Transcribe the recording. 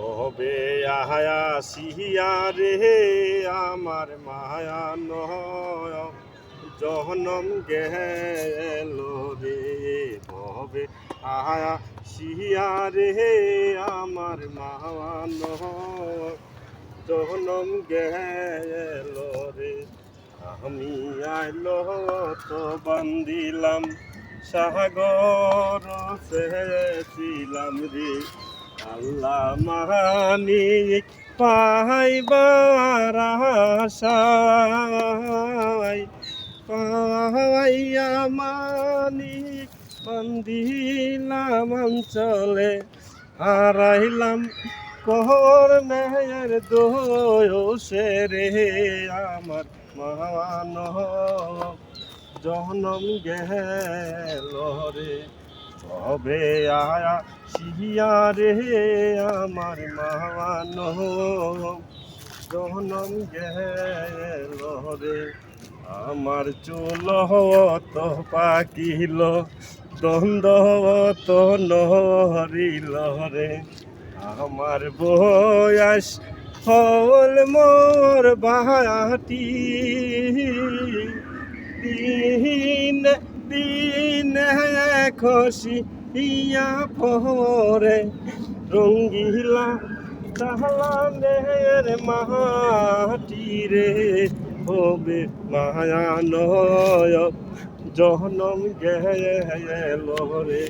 হবে আয়া সিয়া রে আমার মায়া নয় জহনম গেল রে হবে আয়া সিয়া রে আমার মায়া নয় জহনম গেল রে আমি আইলো তো বান্দিলাম সাগর সেছিলাম রে আল্লাহ মানি পাইবার আশায় পাইয়া মানি বান্দিলাম অঞ্চলে হারাইলাম কহর মেয়ের দোষে রে আমার মান জনম গেল রে হবে আয়া সিয়া রে আমার মান জনম গেল রে আমার চুল তো পাকিল দ্বন্দ্ব তো নহরিল রে আমার বয়স হল মোর বাহাটি দিন দিন খুশি ইয়া পরে রঙ্গিলা তাহলানের মাটি রে হবে মায়া নয় জনম গেল রে